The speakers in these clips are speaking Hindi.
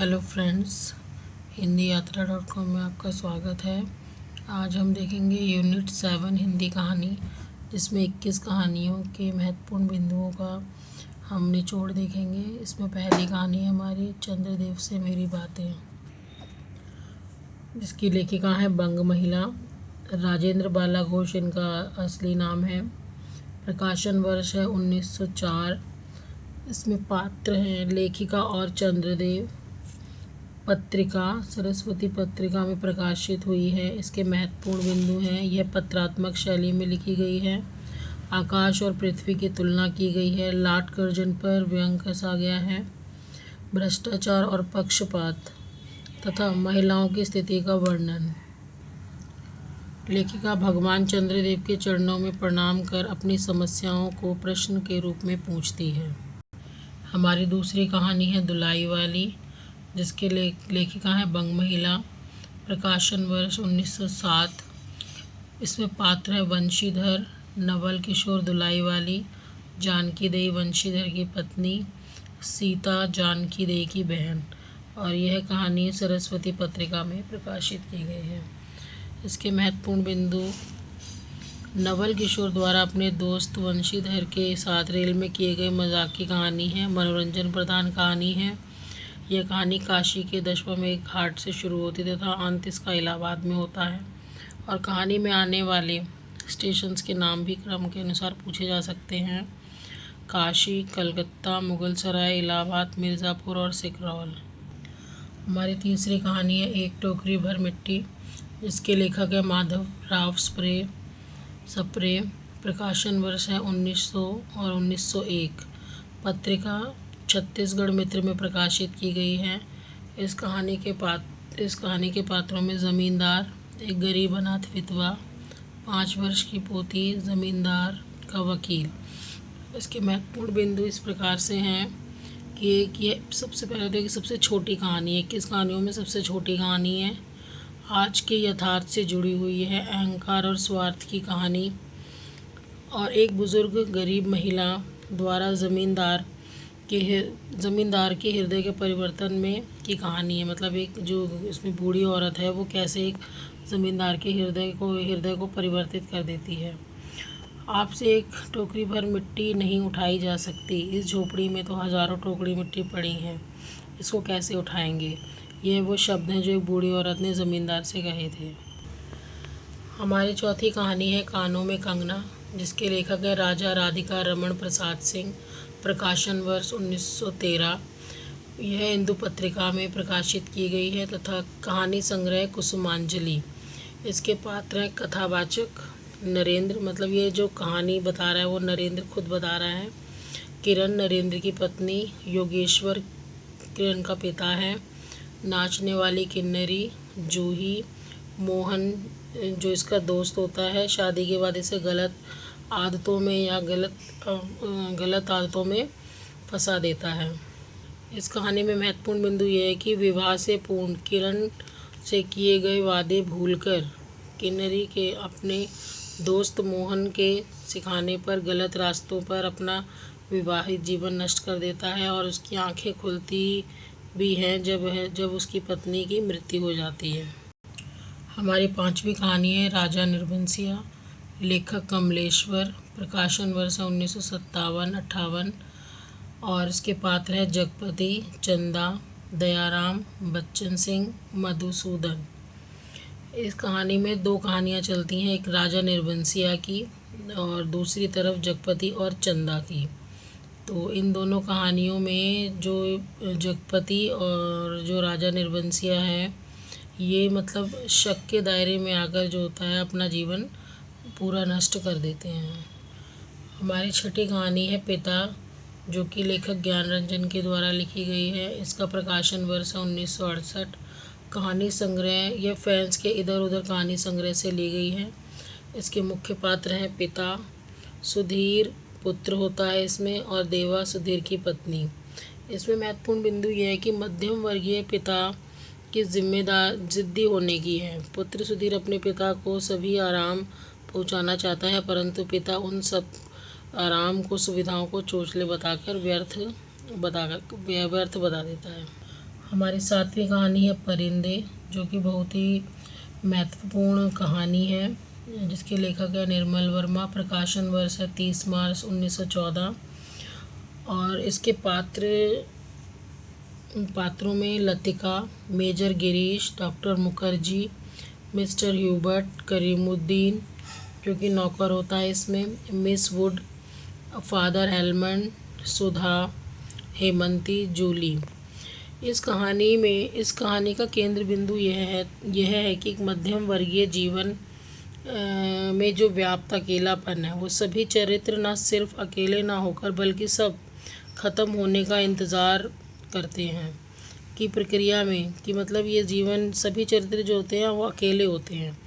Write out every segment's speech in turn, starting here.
हेलो फ्रेंड्स, हिंदी यात्रा .com में आपका स्वागत है। आज हम देखेंगे यूनिट 7 हिंदी कहानी, जिसमें 21 कहानियों के महत्वपूर्ण बिंदुओं का हम निचोड़ देखेंगे। इसमें पहली कहानी है हमारी चंद्रदेव से मेरी बातें, जिसकी लेखिका है बंग महिला। राजेंद्र बाला घोष इनका असली नाम है। प्रकाशन वर्ष है 1904। इसमें पात्र हैं लेखिका और चंद्रदेव। पत्रिका सरस्वती पत्रिका में प्रकाशित हुई है। इसके महत्वपूर्ण बिंदु हैं, यह पत्रात्मक शैली में लिखी गई है। आकाश और पृथ्वी की तुलना की गई है। लाट कर्जन पर व्यंग कसा गया है। भ्रष्टाचार और पक्षपात तथा महिलाओं की स्थिति का वर्णन। लेखिका भगवान चंद्रदेव के चरणों में प्रणाम कर अपनी समस्याओं को प्रश्न के रूप में पूछती है। हमारी दूसरी कहानी है दुलाई वाली, जिसके लेखिका है बंग महिला। प्रकाशन वर्ष 1907। इसमें पात्र है वंशीधर, नवल किशोर दुलाई वाली, जानकी देई वंशीधर की पत्नी, सीता जानकी देई की बहन, और यह कहानी सरस्वती पत्रिका में प्रकाशित की गई है। इसके महत्वपूर्ण बिंदु: नवल किशोर द्वारा अपने दोस्त वंशीधर के साथ रेल में किए गए मजाक की कहानी है। मनोरंजन प्रधान कहानी है। यह कहानी काशी के दशमेश घाट से शुरू होती तथा अंत इसका इलाहाबाद में होता है, और कहानी में आने वाले स्टेशंस के नाम भी क्रम के अनुसार पूछे जा सकते हैं: काशी, कलकत्ता, मुगल सराय, इलाहाबाद, मिर्ज़ापुर और सिकरौल। हमारी तीसरी कहानी है एक टोकरी भर मिट्टी, जिसके लेखक है माधव राव सप्रे। प्रकाशन वर्ष है 1900 और 1901। पत्रिका छत्तीसगढ़ मित्र में प्रकाशित की गई है। इस कहानी के पात्रों में ज़मींदार, एक गरीब अनाथ विधवा, 5 वर्ष की पोती, ज़मींदार का वकील। इसके महत्वपूर्ण बिंदु इस प्रकार से हैं कि ये सबसे पहले तो सबसे छोटी कहानी है, 21 कहानियों में सबसे छोटी कहानी है। आज के यथार्थ से जुड़ी हुई है। अहंकार और स्वार्थ की कहानी, और एक बुज़ुर्ग गरीब महिला द्वारा ज़मींदार के हृदय के परिवर्तन में की कहानी है। मतलब एक जो इसमें बूढ़ी औरत है, वो कैसे एक ज़मींदार के हृदय को परिवर्तित कर देती है। आपसे एक टोकरी भर मिट्टी नहीं उठाई जा सकती। इस झोपड़ी में तो हज़ारों टोकरी मिट्टी पड़ी है, इसको कैसे उठाएंगे? ये वो शब्द हैं जो एक बूढ़ी औरत ने ज़मींदार से कहे थे। हमारी चौथी कहानी है कानों में कंगना, जिसके लेखक है राजा राधिका रमण प्रसाद सिंह। प्रकाशन वर्ष 1913। यह हिंदू पत्रिका में प्रकाशित की गई है तथा कहानी संग्रह कुसुमांजलि। इसके पात्र हैं कथावाचक नरेंद्र, मतलब ये जो कहानी बता रहा है वो नरेंद्र खुद बता रहा है। किरण नरेंद्र की पत्नी, योगेश्वर किरण का पिता है, नाचने वाली किन्नरी जूही, मोहन जो इसका दोस्त होता है, शादी के बाद इसे गलत आदतों में या गलत आदतों में फंसा देता है। इस कहानी में महत्वपूर्ण बिंदु यह है कि विवाह से पूर्ण किरण से किए गए वादे भूलकर किन्नरी के अपने दोस्त मोहन के सिखाने पर गलत रास्तों पर अपना विवाहित जीवन नष्ट कर देता है, और उसकी आंखें खुलती भी हैं जब उसकी पत्नी की मृत्यु हो जाती है। हमारी पांचवी कहानी है राजा निर्बंसिया। लेखक कमलेश्वर। प्रकाशन वर्ष 1957-58, और इसके पात्र है जगपति, चंदा, दयाराम, बच्चन सिंह, मधुसूदन। इस कहानी में दो कहानियाँ चलती हैं, एक राजा निर्बंसिया की और दूसरी तरफ जगपति और चंदा की। तो इन दोनों कहानियों में जो जगपति और जो राजा निर्बंसिया है, ये मतलब शक के दायरे में आकर जो होता है अपना जीवन पूरा नष्ट कर देते हैं। हमारी छठी कहानी है पिता, जो कि लेखक ज्ञान रंजन के द्वारा लिखी गई है। इसका प्रकाशन वर्ष 1968। कहानी संग्रह यह फैंस के इधर उधर कहानी संग्रह से ली गई है। इसके मुख्य पात्र हैं पिता, सुधीर पुत्र होता है इसमें, और देवा सुधीर की पत्नी। इसमें महत्वपूर्ण बिंदु यह है कि मध्यम वर्गीय पिता की जिद्दी होने की है। पुत्र सुधीर अपने पिता को सभी आराम पहुंचाना चाहता है, परंतु पिता उन सब आराम को, सुविधाओं को चोचले बताकर व्यर्थ बता देता है। हमारी 7वीं कहानी है परिंदे, जो कि बहुत ही महत्वपूर्ण कहानी है, जिसके लेखक है निर्मल वर्मा। प्रकाशन वर्ष है 30 मार्च 1914। और इसके पात्रों में Latika, major Girish, doctor Mukherjee, mister Hubert, Karimuddin जो कि नौकर होता है इसमें, miss Wood, father Elmond, Sudha, Hemanti, Julie. इस कहानी का केंद्र बिंदु यह है कि एक मध्यम वर्गीय जीवन में जो व्याप्त अकेलापन है, वो सभी चरित्र न सिर्फ अकेले ना होकर बल्कि सब ख़त्म होने का इंतज़ार करते हैं की प्रक्रिया में, कि मतलब ये जीवन सभी चरित्र जो होते हैं वो अकेले होते हैं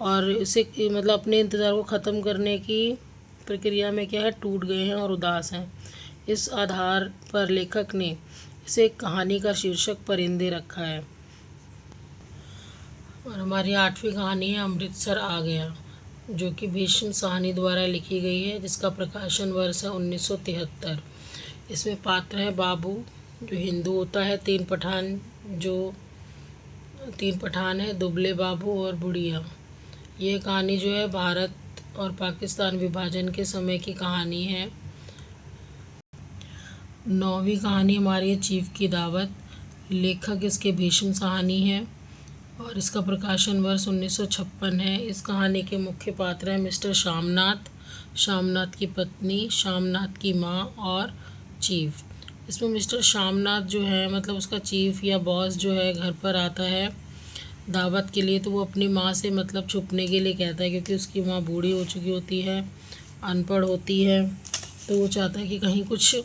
और इसे मतलब अपने इंतज़ार को ख़त्म करने की प्रक्रिया में क्या है, टूट गए हैं और उदास हैं। इस आधार पर लेखक ने इसे कहानी का शीर्षक परिंदे रखा है। और हमारी 8वीं कहानी है अमृतसर आ गया, जो कि भीष्म साहनी द्वारा लिखी गई है, जिसका प्रकाशन वर्ष है 1973। इसमें पात्र हैं बाबू जो हिंदू होता है, 3 पठान है, दुबले बाबू और बुढ़िया। ये कहानी जो है भारत और पाकिस्तान विभाजन के समय की कहानी है। 9वीं कहानी हमारी है चीफ की दावत। लेखक इसके भीष्म साहनी है और इसका प्रकाशन वर्ष 1956 है। इस कहानी के मुख्य पात्र हैं मिस्टर शामनाथ, शामनाथ की पत्नी, शामनाथ की माँ और चीफ। इसमें मिस्टर शामनाथ जो है मतलब उसका चीफ या बॉस जो है घर पर आता है दावत के लिए, तो वो अपनी माँ से मतलब छुपने के लिए कहता है, क्योंकि उसकी माँ बूढ़ी हो चुकी होती है, अनपढ़ होती है, तो वो चाहता है कि कहीं कुछ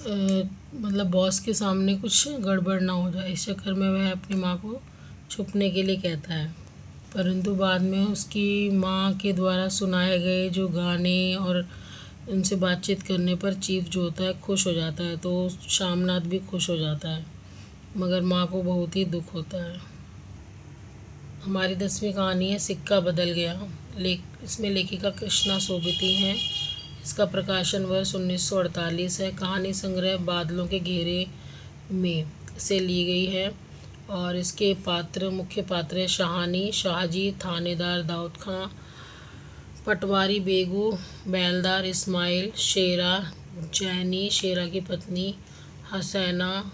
मतलब बॉस के सामने कुछ गड़बड़ ना हो जाए। इस चक्कर में वह अपनी माँ को छुपने के लिए कहता है। परंतु बाद में उसकी माँ के द्वारा सुनाए गए जो गाने और उनसे बातचीत करने पर चीफ जो होता है खुश हो जाता है, तो शामनाथ भी खुश हो जाता है, मगर माँ को बहुत ही दुख होता है। हमारी 10वीं कहानी है सिक्का बदल गया। इसमें लेखिका कृष्णा सोबती हैं। इसका प्रकाशन वर्ष 1948 है। कहानी संग्रह बादलों के घेरे में से ली गई है और इसके मुख्य पात्र है शाहानी, शाहजी, थानेदार दाऊद खां, पटवारी बेगू, बैलदार इस्माइल, शेरा, जैनी, शेरा की पत्नी, हसैना,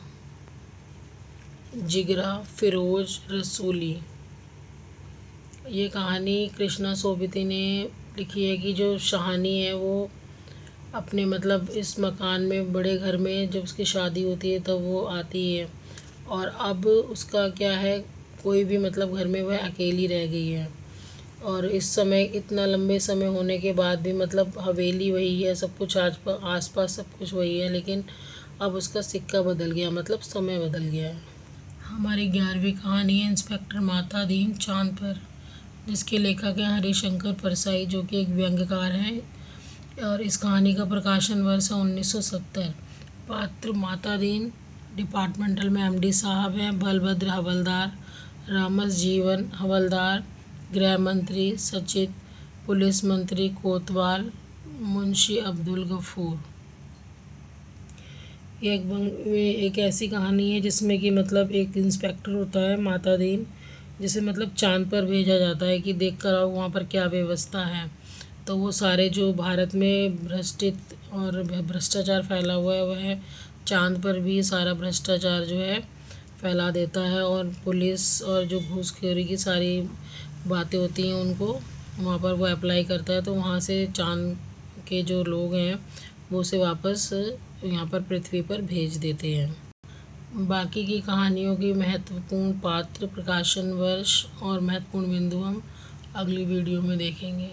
जिगरा, फिरोज, रसूली। ये कहानी कृष्णा सोबती ने लिखी है कि जो शाहानी है वो अपने मतलब इस मकान में बड़े घर में जब उसकी शादी होती है तब वो आती है और अब उसका क्या है, कोई भी मतलब घर में वह अकेली रह गई है और इस समय इतना लंबे समय होने के बाद भी मतलब हवेली वही है, सब कुछ आसपास सब कुछ वही है, लेकिन अब उसका सिक्का बदल गया, मतलब समय बदल गया है। हमारी 11वीं कहानी है इंस्पेक्टर माता दीन चांद पर, जिसके लेखक हैं हरिशंकर परसाई, जो कि एक व्यंग्यकार हैं और इस कहानी का प्रकाशन वर्ष है 1970। पात्र माता दीन डिपार्टमेंटल में एमडी साहब हैं, बलभद्र हवलदार, रामस जीवन हवलदार, गृह मंत्री सचित, पुलिस मंत्री कोतवाल, मुंशी अब्दुल गफूर। एक ऐसी कहानी है जिसमें कि मतलब एक इंस्पेक्टर होता है माता दीन, जिसे मतलब चांद पर भेजा जाता है कि देख कर आओ वहाँ पर क्या व्यवस्था है। तो वो सारे जो भारत में भ्रष्टाचार फैला हुआ है वह चांद पर भी सारा भ्रष्टाचार जो है फैला देता है और पुलिस और जो घूसखोरी की सारी बातें होती हैं उनको वहाँ पर वो अप्लाई करता है, तो वहाँ से चांद के जो लोग हैं वो उसे वापस यहाँ पर पृथ्वी पर भेज देते हैं। बाकी की कहानियों की महत्वपूर्ण पात्र, प्रकाशन वर्ष और महत्वपूर्ण बिंदु हम अगली वीडियो में देखेंगे।